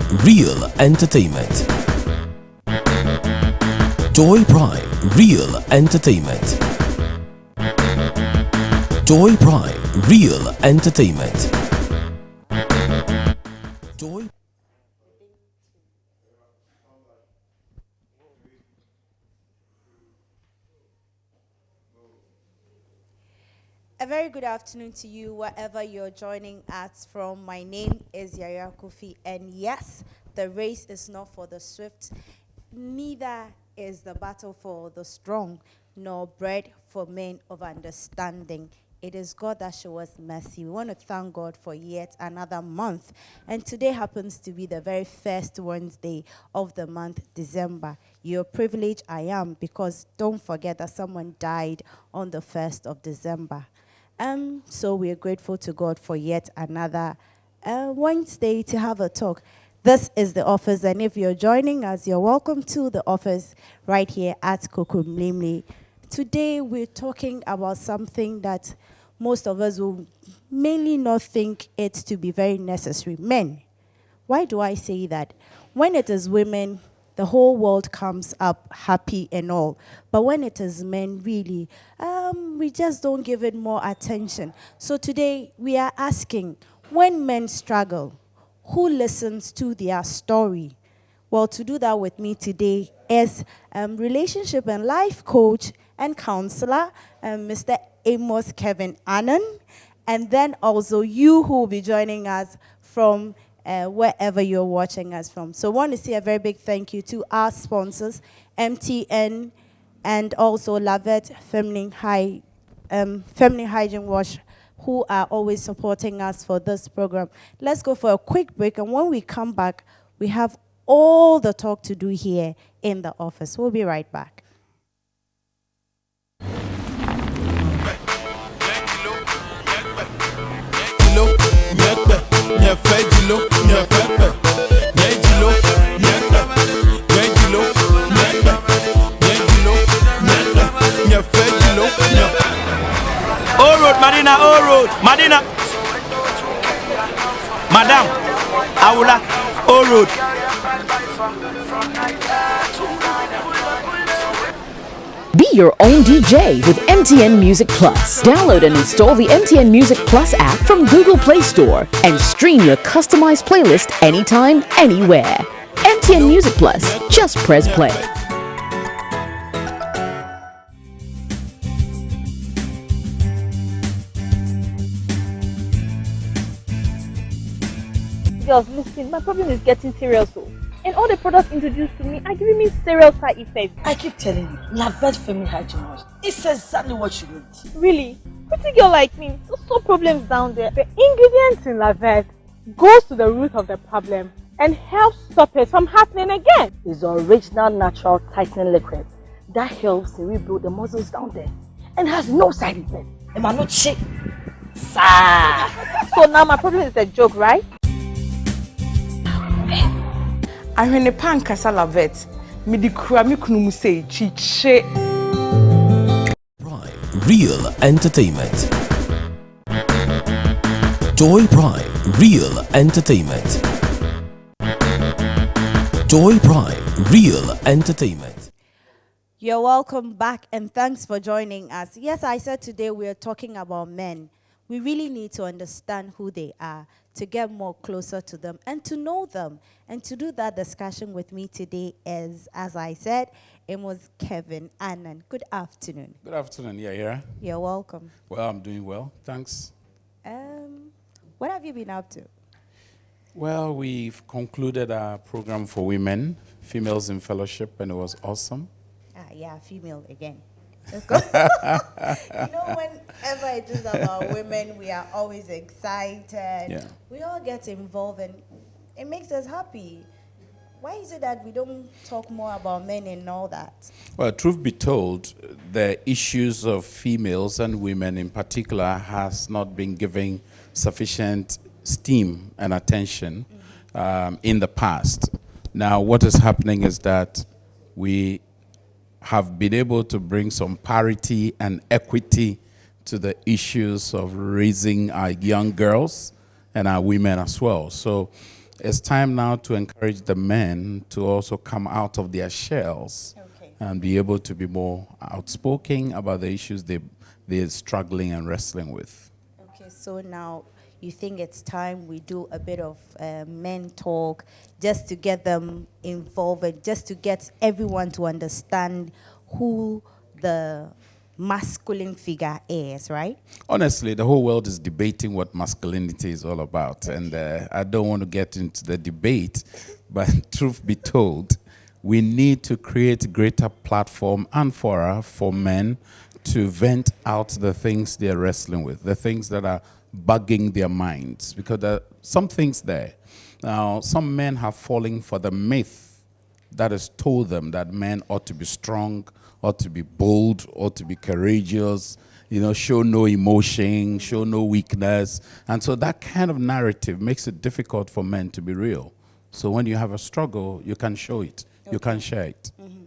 Real Entertainment. Joy Prime, Real Entertainment. Joy Prime, Real Entertainment. Joy. A very good afternoon to you, wherever you're joining us from. My name is Yayira Coffie, and yes, the race is not for the swift, neither is the battle for the strong, nor bread for men of understanding. It is God that shows us mercy. We want to thank God for yet another month. And today happens to be the very first Wednesday of the month, December. You're privileged, I am, because don't forget that someone died on the 1st of December. So we are grateful to God for yet another Wednesday to have a talk. This is the office, and if you're joining us, you're welcome to the office right here at Kokumlimli. Today we're talking about something that most of us will mainly not think it to be very necessary. Men. Why do I say that? When it is women, the whole world comes up happy and all. But when it is men, really, we just don't give it more attention. So today we are asking, when men struggle, who listens to their story? Well, to do that with me today is relationship and life coach and counselor, Mr. Amos Kevin Annan. And then also you who will be joining us from wherever you're watching us from. So I want to say a very big thank you to our sponsors, MTN and also Lavette Feminine Hygiene Wash, who are always supporting us for this program. Let's go for a quick break, and when we come back, we have all the talk to do here in the office. We'll be right back. Madina, all road, Madina. Madam, Aula, all road. Be your own DJ with MTN Music Plus. Download and install the MTN Music Plus app from Google Play Store and stream your customized playlist anytime, anywhere. MTN Music Plus. Just press play. Girls, listen, my problem is getting serious. And all the products introduced to me are giving me serious side effects. I keep telling you, Lavette Feminine Hygiene Wash. It's exactly what you need. Really? Pretty girl like me, there's no problems down there. The ingredients in Lavette goes to the root of the problem and helps stop it from happening again. It's the original natural tightening liquid that helps to rebuild the muscles down there and has no side effects. Am I not shit? So now my problem is a joke, right? I when a pan kasa Lavette, me di kura mi kunu mu say chiche. Prime, Real Entertainment. Joy Prime, Real Entertainment. Joy Prime, Real Entertainment. You're welcome back, and thanks for joining us. Yes, I said today we are talking about men. We really need to understand who they are, to get more closer to them and to know them. And to do that discussion with me today is, as I said, it was Kevin Annan. Good afternoon. Good afternoon, Yayira. You're welcome. Well, I'm doing well, thanks. What have you been up to? Well, we've concluded our program for women, females in fellowship, and it was awesome. Yeah, female again. Let's go. Whenever it is about women, we are always excited. Yeah. We all get involved, and it makes us happy. Why is it that we don't talk more about men and all that? Well, truth be told, the issues of females and women in particular has not been given sufficient steam and attention in the past. Now, what is happening is that we have been able to bring some parity and equity to the issues of raising our young girls and our women as well. So It's time now to encourage the men to also come out of their shells and be able to be more outspoken about the issues they're struggling and wrestling with. Okay, so now you think it's time we do a bit of men talk just to get them involved and just to get everyone to understand who the masculine figure is, right? Honestly, the whole world is debating what masculinity is all about, and I don't want to get into the debate, but truth be told, we need to create a greater platform and fora for men to vent out the things they're wrestling with, the things that are bugging their minds, because there are some things there. Now, some men have fallen for the myth that has told them that men ought to be strong, ought to be bold, ought to be courageous, show no emotion, show no weakness. And so that kind of narrative makes it difficult for men to be real. So when you have a struggle, you can show it. Okay. You can share it. Mm-hmm.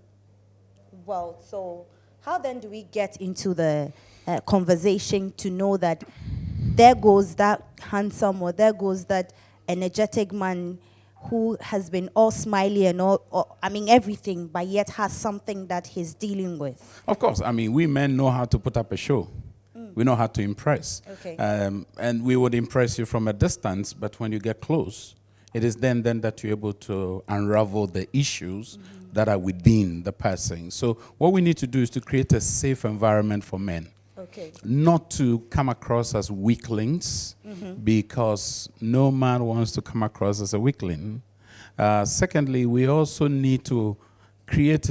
Well, so how then do we get into the conversation to know that there goes that handsome or there goes that energetic man who has been all smiley and everything, but yet has something that he's dealing with? Of course. We men know how to put up a show. We know how to impress. Okay. And we would impress you from a distance, but when you get close, it is then that you're able to unravel the issues that are within the person. So what we need to do is to create a safe environment for men. Okay. Not to come across as weaklings, because no man wants to come across as a weakling. Secondly, we also need to create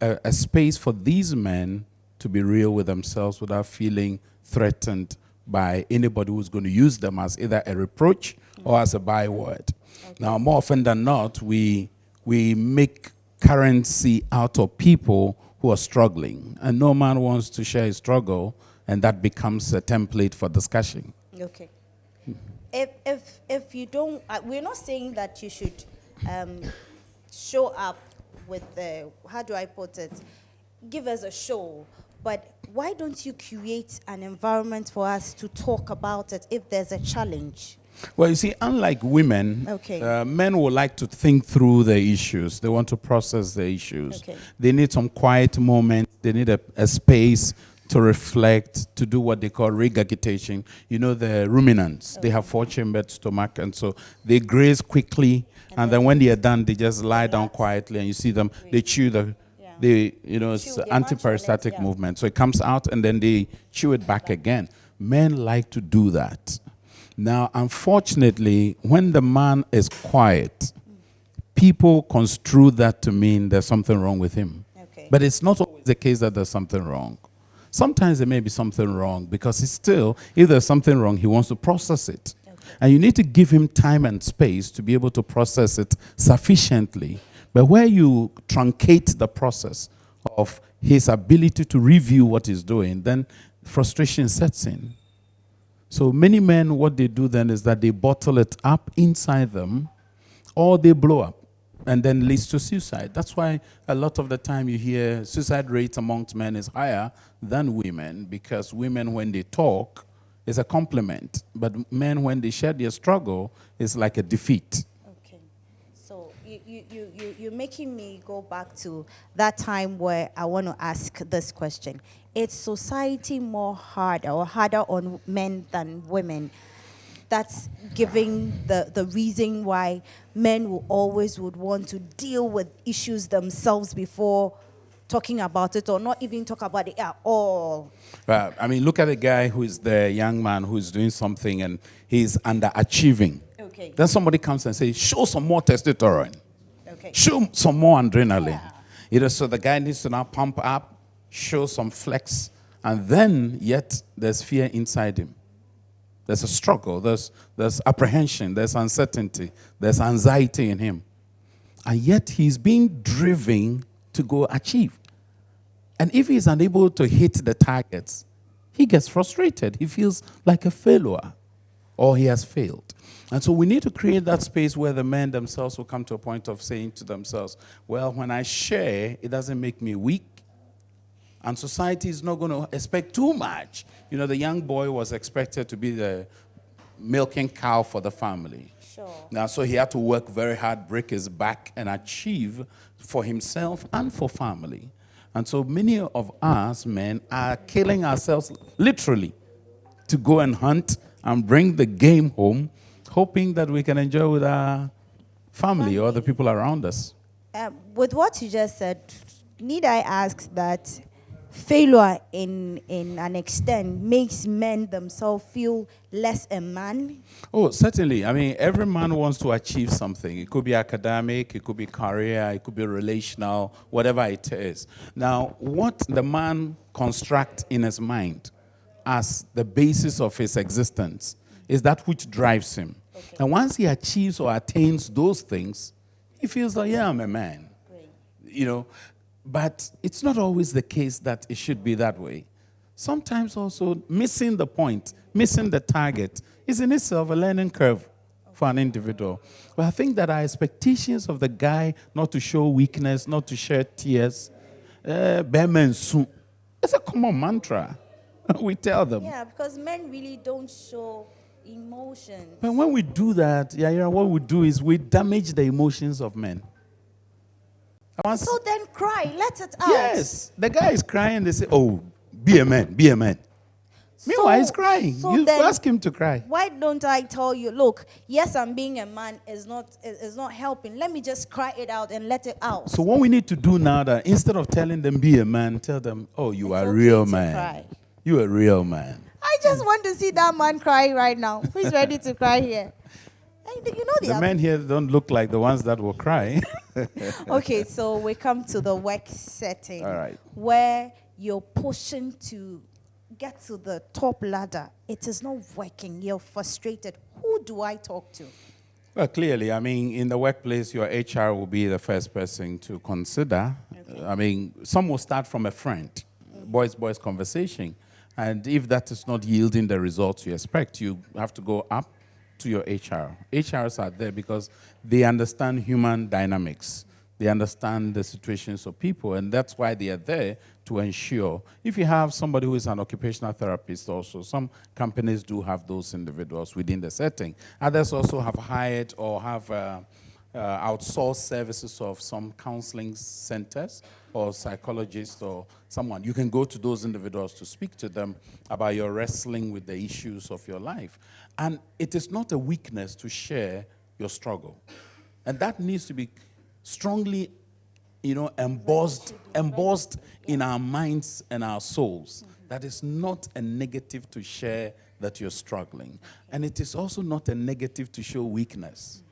a space for these men to be real with themselves without feeling threatened by anybody who's going to use them as either a reproach or as a byword. Okay. Now, more often than not, we make currency out of people who are struggling, and no man wants to share his struggle, and that becomes a template for discussion. Okay. If you don't, we're not saying that you should show up with the, how do I put it, give us a show, but why don't you create an environment for us to talk about it if there's a challenge? Well, you see, unlike women, men will like to think through the issues. They want to process the issues. Okay. They need some quiet moments. They need a space to reflect, to do what they call regurgitation. The ruminants, they have 4-chambered stomach, and so they graze quickly, and then when they are done, they just lie down quietly, and you see them, they chew it's anti-peristaltic movement. So it comes out, and then they chew it back again. Men like to do that. Now, unfortunately, when the man is quiet, people construe that to mean there's something wrong with him. Okay. But it's not always the case that there's something wrong. Sometimes there may be something wrong because it's still, if there's something wrong, he wants to process it. Okay. And you need to give him time and space to be able to process it sufficiently. But where you truncate the process of his ability to review what he's doing, then frustration sets in. So many men, what they do then is that they bottle it up inside them, or they blow up, and then leads to suicide. That's why a lot of the time you hear suicide rates amongst men is higher than women, because women, when they talk, is a compliment. But men, when they share their struggle, is like a defeat. Okay. So you're making me go back to that time where I want to ask this question. Is society harder on men than women? That's giving the reason why men will always would want to deal with issues themselves before talking about it, or not even talk about it at all. Look at a guy who is the young man who is doing something and he's underachieving. Okay. Then somebody comes and says, show some more testosterone. Okay. Show some more adrenaline. Yeah. So the guy needs to now pump up, show some flex, and then yet there's fear inside him. There's a struggle, there's apprehension, there's uncertainty, there's anxiety in him. And yet he's being driven to go achieve. And if he's unable to hit the targets, he gets frustrated. He feels like a failure, or he has failed. And so we need to create that space where the men themselves will come to a point of saying to themselves, well, when I share, it doesn't make me weak. And society is not going to expect too much. The young boy was expected to be the milking cow for the family. Sure. Now, so he had to work very hard, break his back, and achieve for himself and for family. And so many of us men are killing ourselves literally to go and hunt and bring the game home, hoping that we can enjoy with our family or the people around us. With what you just said, need I ask that failure in an extent makes men themselves feel less a man? Oh, certainly. I mean, every man wants to achieve something. It could be academic, it could be career, it could be relational, whatever it is. Now, what the man constructs in his mind as the basis of his existence is that which drives him. Okay. And once he achieves or attains those things, he feels like, yeah, I'm a man. Great. You know, but it's not always the case that it should be that way. Sometimes also missing the point, missing the target is in itself a learning curve for an individual. But I think that our expectations of the guy not to show weakness, not to shed tears, it's a common mantra. We tell them. Yeah, because men really don't show emotions. But when we do that, what we do is we damage the emotions of men. So then cry, let it out. Yes, the guy is crying. They say, "Oh, be a man, be a man." Meanwhile, he's crying. So you ask him to cry. Why don't I tell you, look, yes, I'm being a man is not helping. Let me just cry it out and let it out. So what we need to do now, that instead of telling them be a man, tell them, "Oh, you are a real man. Cry. You are a real man." I just want to see that man crying right now. Who's ready to cry here? You know the men here don't look like the ones that will cry. Okay, so we come to the work setting. All right. Where you're pushing to get to the top ladder. It is not working. You're frustrated. Who do I talk to? Well, clearly, I mean, in the workplace, your HR will be the first person to consider. Okay. I mean, some will start from a friend, boys conversation. And if that is not yielding the results you expect, you have to go up to your HR. HRs are there because they understand human dynamics. They understand the situations of people, and that's why they are there to ensure. If you have somebody who is an occupational therapist also, some companies do have those individuals within the setting. Others also have hired or have outsourced services of some counseling centers or psychologists or someone. You can go to those individuals to speak to them about your wrestling with the issues of your life. And it is not a weakness to share your struggle. And that needs to be strongly, embossed in our minds and our souls. That is not a negative to share that you're struggling. And it is also not a negative to show weakness.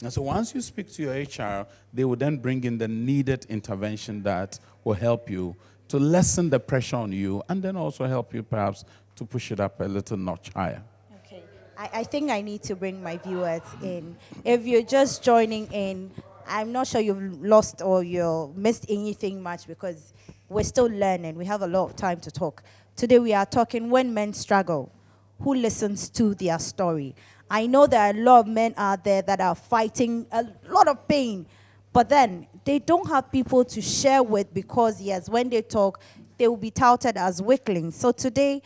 And so once you speak to your HR, they will then bring in the needed intervention that will help you to lessen the pressure on you and then also help you perhaps to push it up a little notch higher. Okay. I think I need to bring my viewers in. If you're just joining in, I'm not sure you've lost or you missed anything much because we're still learning. We have a lot of time to talk. Today we are talking when men struggle. Who listens to their story? I know there are a lot of men out there that are fighting a lot of pain, but then they don't have people to share with because, yes, when they talk, they will be touted as weaklings. So today,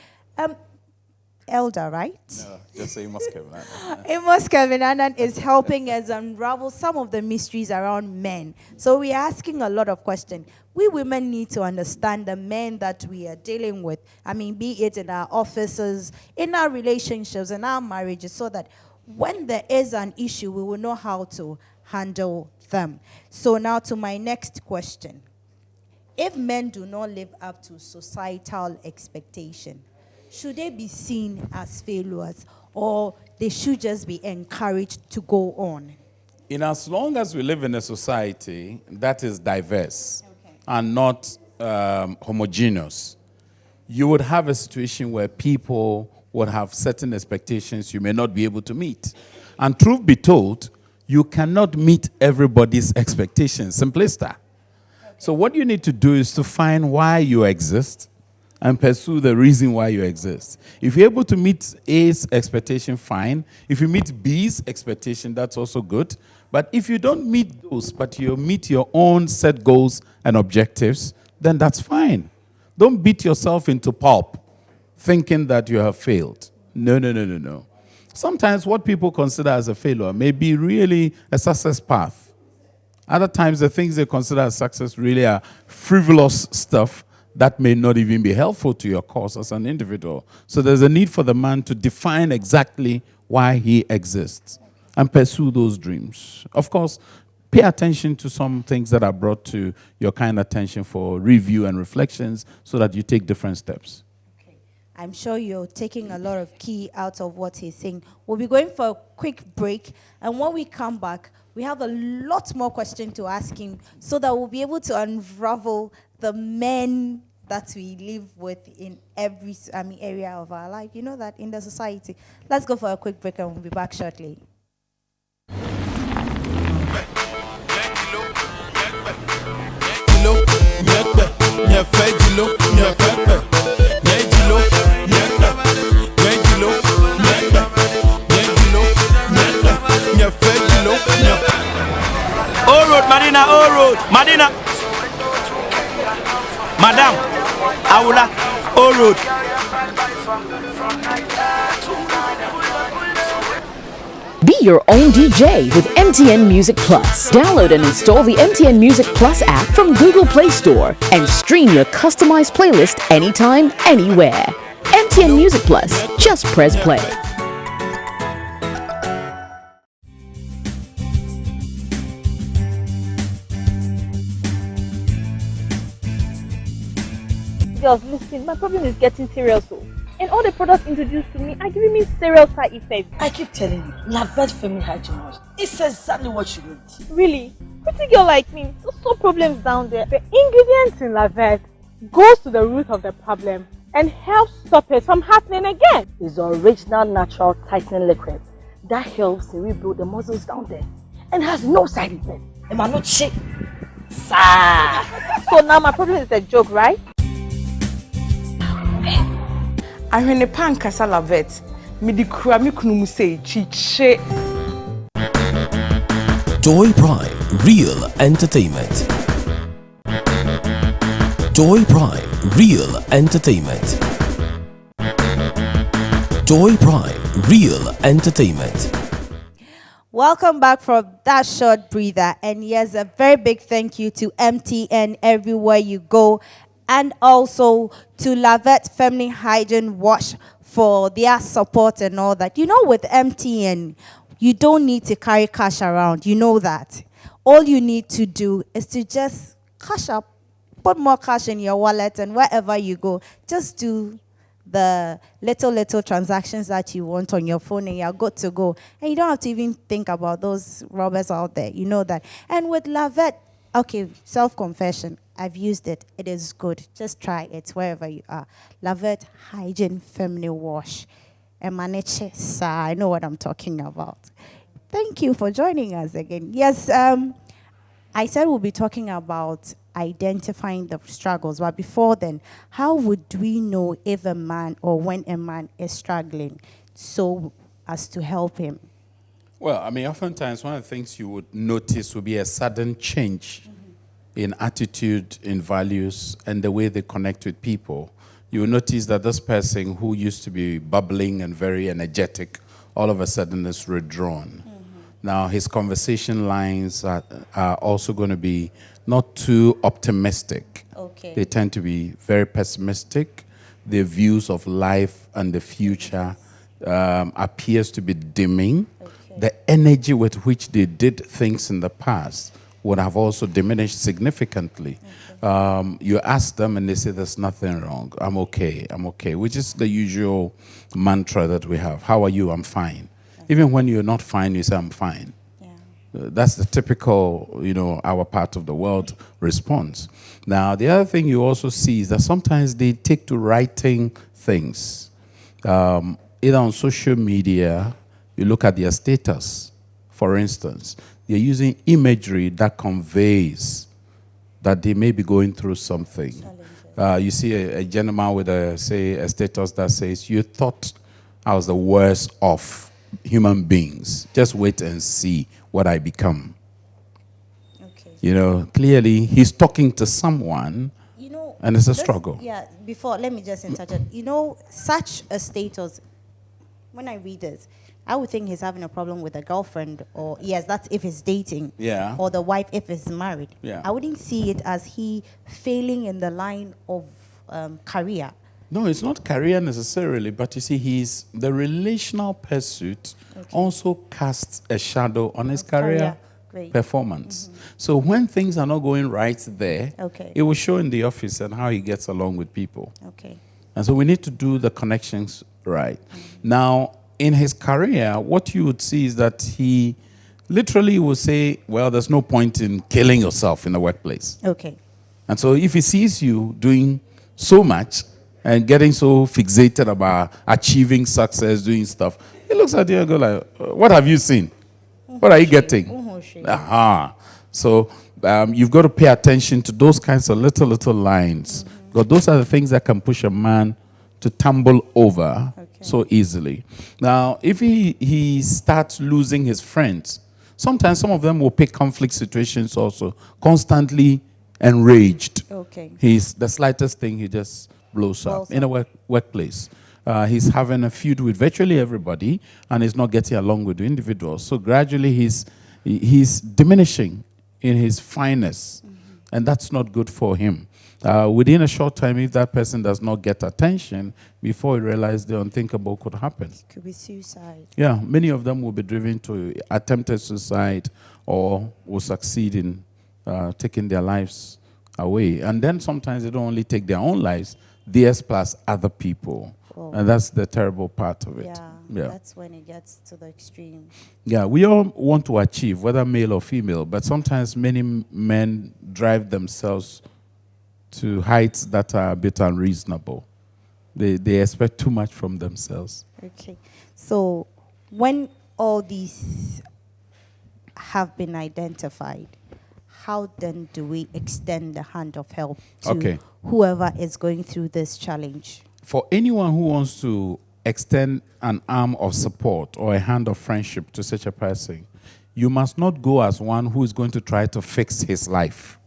Elder, right? No, just say Amos Kevin Annan. Amos Kevin Annan is helping us unravel some of the mysteries around men. So we're asking a lot of questions. We women need to understand the men that we are dealing with. I mean, be it in our offices, in our relationships, in our marriages, so that when there is an issue, we will know how to handle them. So now to my next question. If men do not live up to societal expectation, should they be seen as failures or they should just be encouraged to go on? In as long as we live in a society that is diverse and not homogeneous, you would have a situation where people would have certain expectations you may not be able to meet. And truth be told, you cannot meet everybody's expectations. Simplistic. Okay. So what you need to do is to find why you exist and pursue the reason why you exist. If you're able to meet A's expectation, fine. If you meet B's expectation, that's also good. But if you don't meet those, but you meet your own set goals and objectives, then that's fine. Don't beat yourself into pulp thinking that you have failed. No. Sometimes what people consider as a failure may be really a success path. Other times, the things they consider as success really are frivolous stuff that may not even be helpful to your cause as an individual. So there's a need for the man to define exactly why he exists and pursue those dreams. Of course, pay attention to some things that are brought to your kind attention for review and reflections so that you take different steps. I'm sure you're taking a lot of key out of what he's saying. We'll be going for a quick break, and when we come back, we have a lot more questions to ask him so that we'll be able to unravel the men that we live with in every area of our life. You know that in the society. Let's go for a quick break and we'll be back shortly. Oh road, Madina, oh road, Madina. Madam, Aula, oh road. Be your own DJ with MTN Music Plus. Download and install the MTN Music Plus app from Google Play Store and stream your customized playlist anytime, anywhere. MTN Music Plus. Just press play. Girls, listen, my problem is getting serious. And all the products introduced to me are giving me serious side effects. I keep telling you, Lavette Family Hygiene Wash. It's exactly what you need. Really? Pretty girl like me, there's no problems down there. The ingredients in Lavette goes to the root of the problem and helps stop it from happening again. It's the original natural tightening liquid that helps to rebuild the muscles down there and has no side effect. Am I not shit? So now my problem is a joke, right? Ahwene pan kasa Lavette. Midi kura mi kunu say chiche. Joy Prime Real Entertainment. Joy Prime Real Entertainment. Joy Prime Real Entertainment. Welcome back from that short breather. And yes, a very big thank you to MTN everywhere you go, and also to Lavette Family Hygiene Wash for their support and all that. You know, with MTN, you don't need to carry cash around. You know that. All you need to do is to just cash up, put more cash in your wallet, and wherever you go, just do the little transactions that you want on your phone and you're good to go. And you don't have to even think about those robbers out there. You know that. And with Lavette, okay, self-confession, I've used it. It is good. Just try it wherever you are. Lavette Hygiene Family Wash. Emaneche, sir. I know what I'm talking about. Thank you for joining us again. Yes, I said we'll be talking about identifying the struggles. But before then, how would we know if a man or when a man is struggling so as to help him? Well, I mean, oftentimes one of the things you would notice would be a sudden change in attitude, in values, and the way they connect with people. You will notice that this person who used to be bubbling and very energetic, all of a sudden is withdrawn. Now, his conversation lines are also going to be not too optimistic. Okay. They tend to be very pessimistic. Their views of life and the future appears to be dimming. Okay. The energy with which they did things in the past would have also diminished significantly. Okay. You ask them and they say, there's nothing wrong. I'm okay, which is the usual mantra that we have. How are you? I'm fine. Okay. Even when you're not fine, you say, I'm fine. Yeah. That's the typical, our part of the world response. Now, the other thing you also see is that sometimes they take to writing things. Either on social media, you look at their status, for instance. They're using imagery that conveys that they may be going through something. You see a gentleman with a status that says, you thought I was the worst of human beings. Just wait and see what I become. Okay. Clearly he's talking to someone, and it's a struggle. Yeah, let me just interject. Such a status, when I read this, I would think he's having a problem with a girlfriend, or yes, that's if he's dating. Yeah. Or the wife if he's married. Yeah. I wouldn't see it as he failing in the line of career. No, it's not career necessarily, but you see, the relational pursuit also casts a shadow on his career performance. So when things are not going right there, it will show in the office and how he gets along with people. Okay. And so we need to do the connections right. Now, in his career, what you would see is that he literally will say, well, there's no point in killing yourself in the workplace. Okay. And so if he sees you doing so much and getting so fixated about achieving success, doing stuff, he looks at you and goes like, what have you seen? What are you getting? Aha. So you've got to pay attention to those kinds of little lines. Because those are the things that can push a man to tumble over so easily. Now, if he starts losing his friends, sometimes some of them will pick conflict situations also, constantly enraged. Okay. The slightest thing, he just blows up in a workplace. He's having a feud with virtually everybody, and he's not getting along with the individuals. So gradually, he's diminishing in his fineness, and that's not good for him. Within a short time, if that person does not get attention, before he realizes the unthinkable could happen. It could be suicide. Yeah, many of them will be driven to attempted suicide or will succeed in taking their lives away. And then sometimes they don't only take their own lives, theirs plus other people. Oh. And that's the terrible part of it. Yeah, that's when it gets to the extreme. Yeah, we all want to achieve, whether male or female, but sometimes many men drive themselves to heights that are a bit unreasonable. They expect too much from themselves. Okay. So when all these have been identified, how then do we extend the hand of help to whoever is going through this challenge? For anyone who wants to extend an arm of support or a hand of friendship to such a person, you must not go as one who is going to try to fix his life.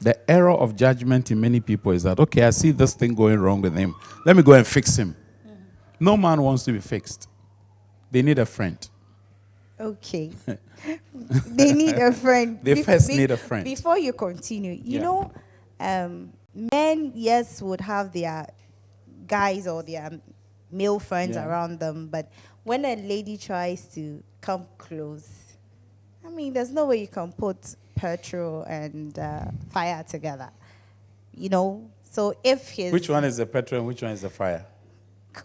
The error of judgment in many people is that, okay, I see this thing going wrong with him. Let me go and fix him. No man wants to be fixed. They need a friend. Okay. They need a friend. They first need a friend. Before you continue, you know, men, yes, would have their guys or their male friends around them, but when a lady tries to come close, I mean, there's no way you can put petrol and fire together, you know. So if which one is the petrol and which one is the fire?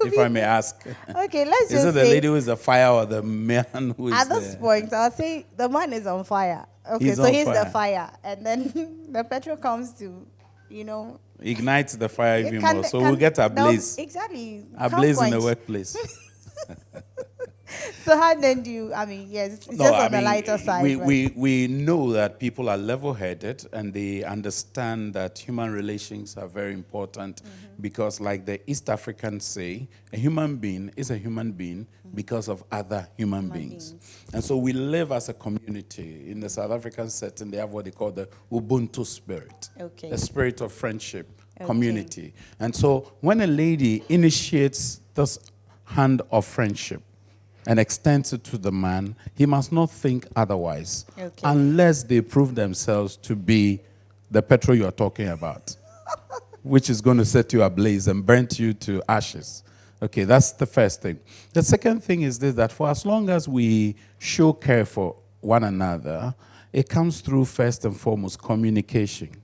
If I may ask. Okay, let's just say... Is it the lady who is the fire or the man who is at this point, I'll say the man is on fire. Okay, he's the fire. And then the petrol comes to, you know... ignites the fire even more. So we'll get a blaze. Exactly. A blaze in the workplace. So how then do you, I mean, yes, it's just on the lighter side. We know that people are level-headed and they understand that human relations are very important because, like the East Africans say, a human being is a human being because of other human beings. And so we live as a community. In the South African setting, they have what they call the Ubuntu spirit, the spirit of friendship, community. And so when a lady initiates this hand of friendship, and extends it to the man, he must not think otherwise, unless they prove themselves to be the petrol you are talking about, which is going to set you ablaze and burn you to ashes. Okay, that's the first thing. The second thing is this, that for as long as we show care for one another, it comes through first and foremost communication.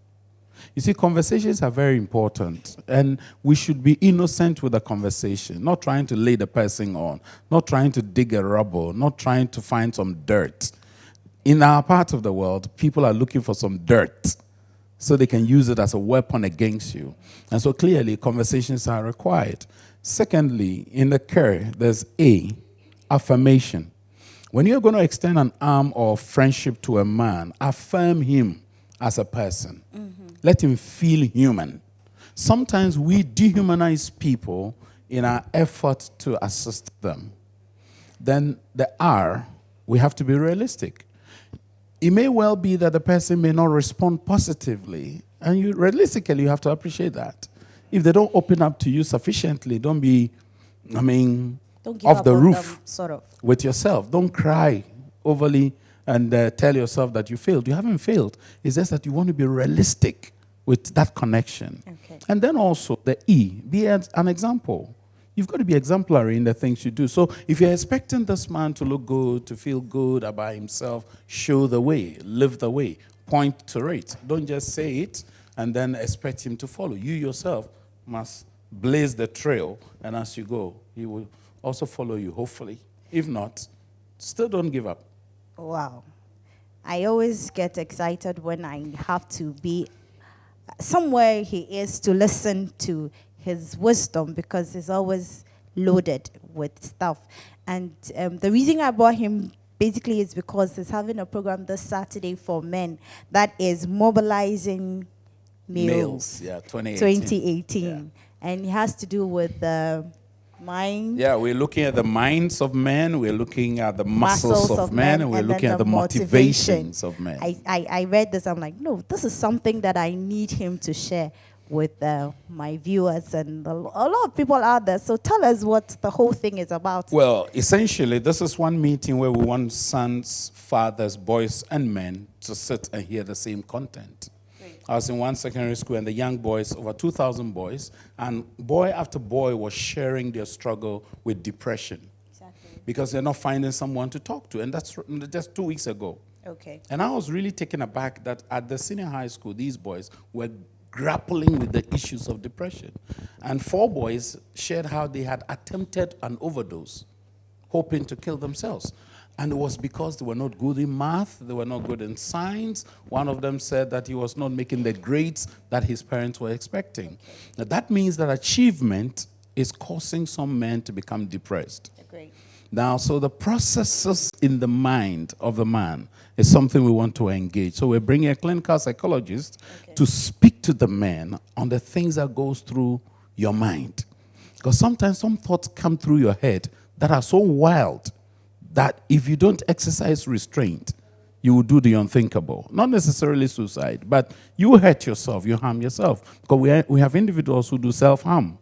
You see, conversations are very important, and we should be innocent with the conversation, not trying to lay the person on, not trying to dig a rubble, not trying to find some dirt. In our part of the world, people are looking for some dirt so they can use it as a weapon against you. And so clearly, conversations are required. Secondly, in the care, there's affirmation. When you're going to extend an arm of friendship to a man, affirm him as a person. Let him feel human. Sometimes we dehumanize people in our effort to assist them. Then the R, we have to be realistic. It may well be that the person may not respond positively, and realistically, you have to appreciate that. If they don't open up to you sufficiently, don't be, Don't give off up the on roof them, sort of. with yourself. Don't cry overly and tell yourself that you failed. You haven't failed. It's just that you want to be realistic with that connection. Okay. And then also the E, be an example. You've got to be exemplary in the things you do. So if you're expecting this man to look good, to feel good about himself, show the way, live the way, point to it. Don't just say it and then expect him to follow. You yourself must blaze the trail, and as you go, he will also follow you, hopefully. If not, still don't give up. Wow. I always get excited when I have to be somewhere he is to listen to his wisdom, because he's always loaded with stuff. And the reason I brought him basically is because he's having a program this Saturday for men that is mobilizing males. Yeah, 2018. Yeah. And it has to do with the mind. Yeah, we're looking at the minds of men, we're looking at the muscles of men, and we're looking at the motivations of men. I read this, I'm like, no, this is something that I need him to share with my viewers and a lot of people out there. So tell us what the whole thing is about. Well, essentially, this is one meeting where we want sons, fathers, boys, and men to sit and hear the same content. I was in one secondary school, and the young boys, over 2,000 boys, and boy after boy was sharing their struggle with depression. Exactly. Because they're not finding someone to talk to, and that's just 2 weeks ago. Okay. And I was really taken aback that at the senior high school, these boys were grappling with the issues of depression. And 4 boys shared how they had attempted an overdose, hoping to kill themselves. And it was because they were not good in math, they were not good in science. One of them said that he was not making the grades that his parents were expecting. Now, that means that achievement is causing some men to become depressed. Agreed. Now, so the processes in the mind of the man is something we want to engage. So we're bringing a clinical psychologist to speak to the man on the things that goes through your mind. Because sometimes some thoughts come through your head that are so wild that if you don't exercise restraint, you will do the unthinkable. Not necessarily suicide, but you hurt yourself, you harm yourself. Because we have individuals who do self-harm.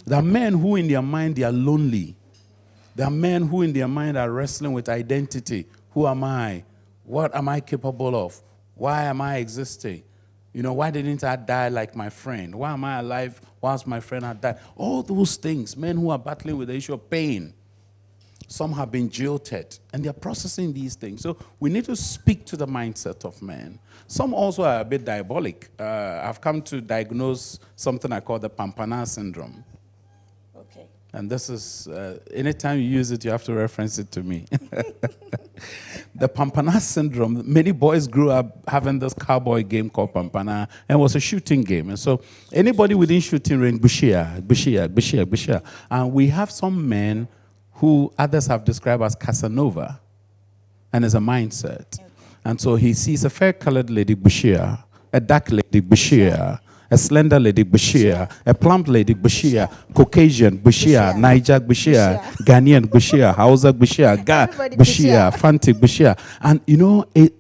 There are men who in their mind they are lonely. There are men who in their mind are wrestling with identity. Who am I? What am I capable of? Why am I existing? You know, why didn't I die like my friend? Why am I alive whilst my friend had died? All those things, men who are battling with the issue of pain. Some have been jilted, and they're processing these things. So we need to speak to the mindset of men. Some also are a bit diabolic. I've come to diagnose something I call the Pampana syndrome. Okay. And this is, anytime you use it, you have to reference it to me. The Pampana syndrome, many boys grew up having this cowboy game called Pampana, and it was a shooting game. And so anybody within shooting range, Bushia. And we have some men who others have described as Casanova, and as a mindset. Okay. And so he sees a fair-colored lady, Bushia, a dark lady, Bushia, a slender lady, Bushia, a plump lady, Bushia, Caucasian, Bushia, Niger, Bushia, Ghanaian, Bushia, Hausa, Bushia, Bushia, Fanti, Bushia. And you know, it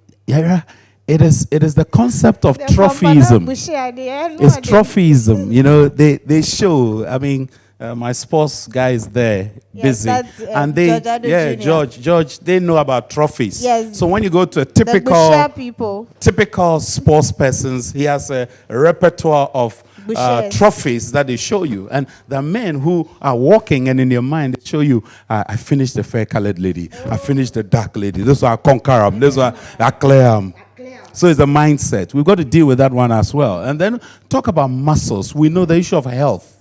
is the concept of trophyism. It's trophyism. You know, they show, I mean, my sports guy is there, busy. And they, George, they know about trophies. Yes. So when you go to a typical sports persons, he has a repertoire of trophies that they show you. And the men who are walking and in your mind, they show you, I finished the fair-colored lady. I finished the dark lady. This one I conquer them. This one I clear them. So it's a mindset. We've got to deal with that one as well. And then talk about muscles. We know the issue of health.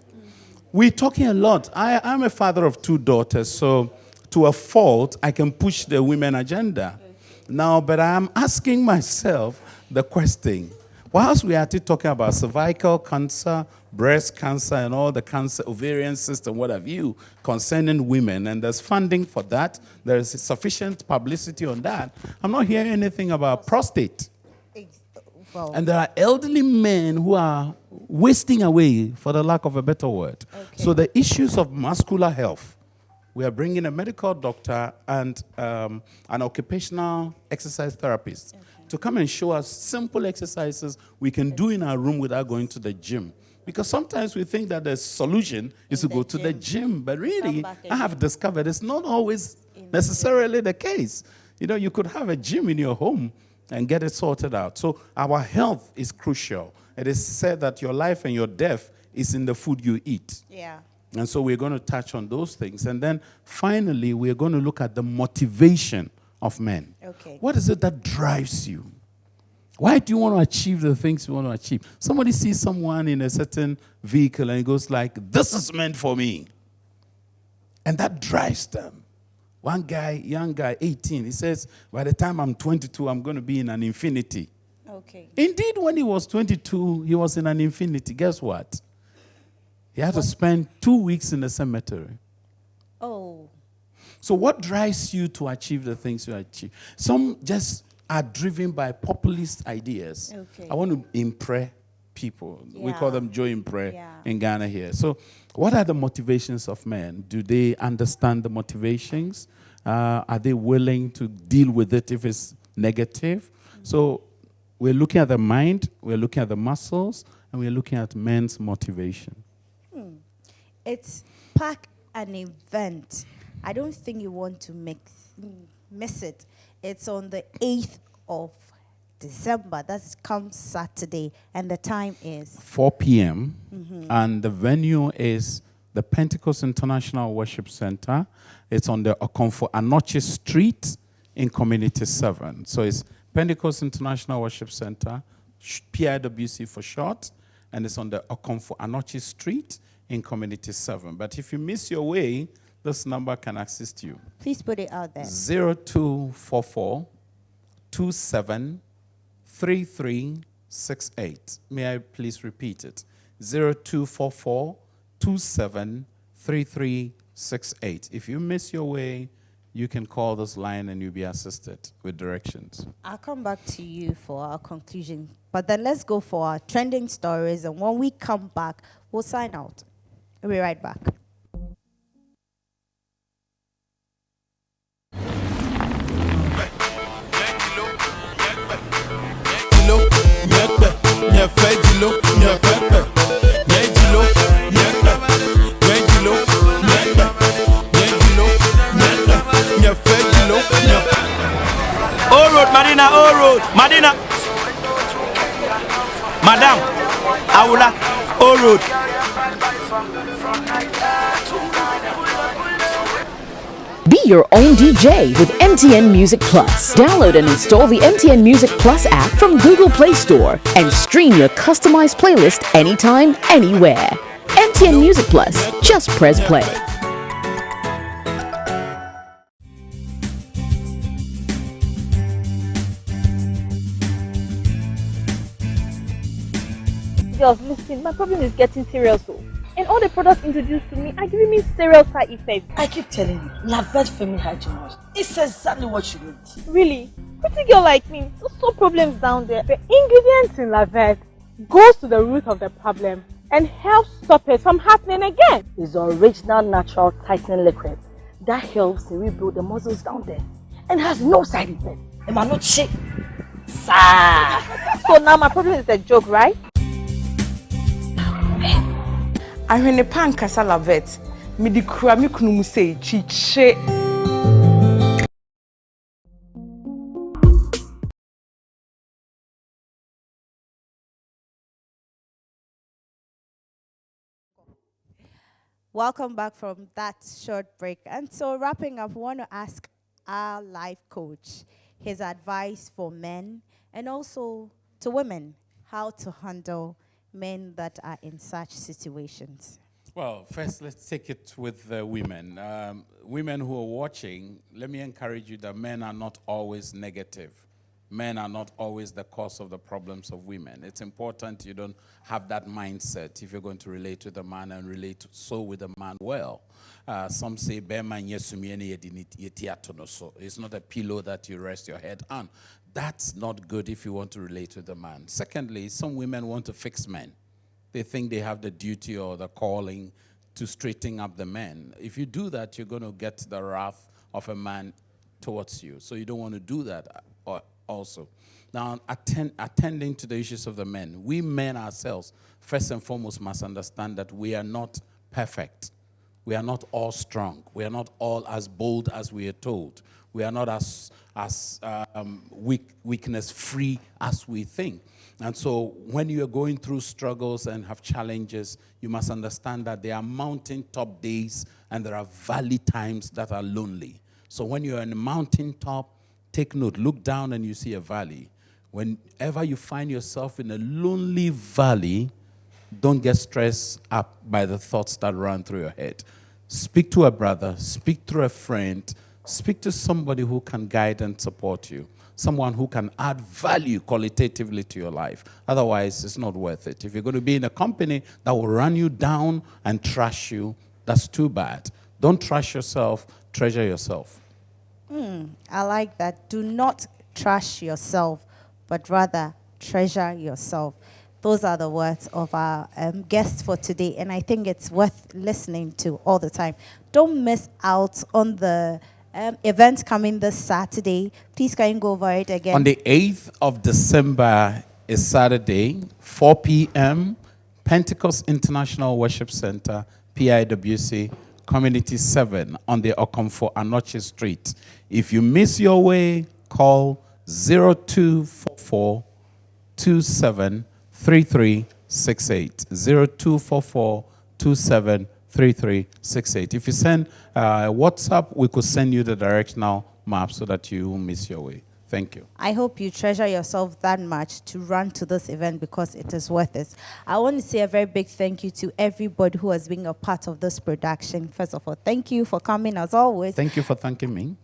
We're talking a lot. I'm a father of 2 daughters, so to a fault, I can push the women agenda. Now, but I'm asking myself the question, whilst we are talking about cervical cancer, breast cancer, and all the cancer, ovarian system, what have you, concerning women, and there's funding for that, there is sufficient publicity on that, I'm not hearing anything about prostate. And there are elderly men who are wasting away, for the lack of a better word. Okay. So the issues of muscular health, we are bringing a medical doctor and an occupational exercise therapist to come and show us simple exercises we can do in our room without going to the gym. Because sometimes we think that the solution is to go to the gym. But really, I have discovered it's not always necessarily the case. You know, you could have a gym in your home and get it sorted out. So our health is crucial. It is said that your life and your death is in the food you eat. Yeah. And so we're going to touch on those things. And then finally, we're going to look at the motivation of men. Okay. What is it that drives you? Why do you want to achieve the things you want to achieve? Somebody sees someone in a certain vehicle and he goes like, this is meant for me. And that drives them. One guy, young guy, 18, he says, by the time I'm 22, I'm going to be in an infinity. Okay. Indeed, when he was 22, he was in an infinity. Guess what? He had to spend 2 weeks in the cemetery. Oh. So what drives you to achieve the things you achieve? Some just are driven by populist ideas. Okay. I want to impress people. We call them Joe Impre in Ghana here. So what are the motivations of men? Do they understand the motivations? Are they willing to deal with it if it's negative? So we're looking at the mind, we're looking at the muscles, and we're looking at men's motivation. It's pack an event. I don't think you want to miss it. It's on the 8th of December. That's come Saturday. And the time is 4 p.m. And the venue is the Pentecost International Worship Center. It's on the Okonfo Anoche Street in Community 7. So it's Pentecost International Worship Center, PIWC for short. And it's on the Okonfo Anoche Street in Community 7. But if you miss your way, this number can assist you. Please put it out there. 0244 273368. May I please repeat it? 0244 273368. If you miss your way, you can call this line and you'll be assisted with directions. I'll come back to you for our conclusion. But then let's go for our trending stories. And when we come back, we'll sign out. We'll be right back. O road, Madina, O road, Madina. Madam, Aula, O road. Be your own DJ with MTN Music Plus. Download and install the MTN Music Plus app from Google Play Store and stream your customized playlist anytime, anywhere. MTN Music Plus. Just press play. Girls, listen, my problem is getting serious. And all the products introduced to me are giving me serious side effects. I keep telling you, Lavette Feminine Hygiene Wash. It's exactly what you need. Really? Pretty girl like me, there's no problems down there. The ingredients in Lavette goes to the root of the problem and helps stop it from happening again. It's the original natural tightening liquid that helps to rebuild the muscles down there and has no side effect. Am I not shit? So now my problem is a joke, right? I heard the pankasa Lavette. Me di kura mi kunu mu say chiche. Welcome back from that short break. And so wrapping up, we want to ask our life coach his advice for men and also to women, how to handle men that are in such situations. Well, first, let's take it with the women. Women who are watching, let me encourage you that men are not always negative. Men are not always the cause of the problems of women. It's important you don't have that mindset if you're going to relate with a man and relate so with a man well. Some say, it's not a pillow that you rest your head on. That's not good if you want to relate with a man. Secondly, some women want to fix men. They think they have the duty or the calling to straighten up the men. If you do that, you're going to get the wrath of a man towards you. So you don't want to do that also. Now, attending to the issues of the men, we men ourselves, first and foremost, must understand that we are not perfect. We are not all strong. We are not all as bold as we are told. We are not as weakness-free as we think. And so when you are going through struggles and have challenges, you must understand that there are mountaintop days and there are valley times that are lonely. So when you're on a mountaintop, take note, look down and you see a valley. Whenever you find yourself in a lonely valley, don't get stressed up by the thoughts that run through your head. Speak to a brother, speak to a friend, speak to somebody who can guide and support you, someone who can add value qualitatively to your life. Otherwise, it's not worth it. If you're going to be in a company that will run you down and trash you, that's too bad. Don't trash yourself, treasure yourself. I like that. Do not trash yourself, but rather treasure yourself. Those are the words of our guest for today, and I think it's worth listening to all the time. Don't miss out on the event coming this Saturday. Please can you go over it again? On the 8th of December is Saturday, 4 p.m., Pentecost International Worship Center, PIWC, Community 7 on the Okomfo Anoche Street. If you miss your way, call 0244 27 3368 0244 27 3368. If you send WhatsApp, we could send you the directional map so that you won't miss your way. Thank you. I hope you treasure yourself that much to run to this event because it is worth it. I want to say a very big thank you to everybody who has been a part of this production. First of all, thank you for coming as always. Thank you for thanking me.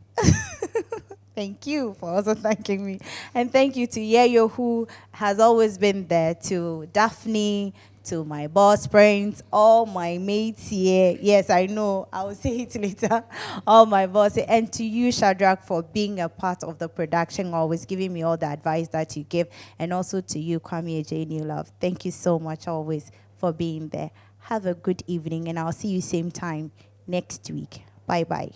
Thank you for also thanking me. And thank you to Yayo, who has always been there, to Daphne, to my boss friends, all my mates here. Yes, I know. I will say it later. All my bosses. And to you, Shadrach, for being a part of the production, always giving me all the advice that you give. And also to you, Kwame J. New Love. Thank you so much always for being there. Have a good evening, and I'll see you same time next week. Bye-bye.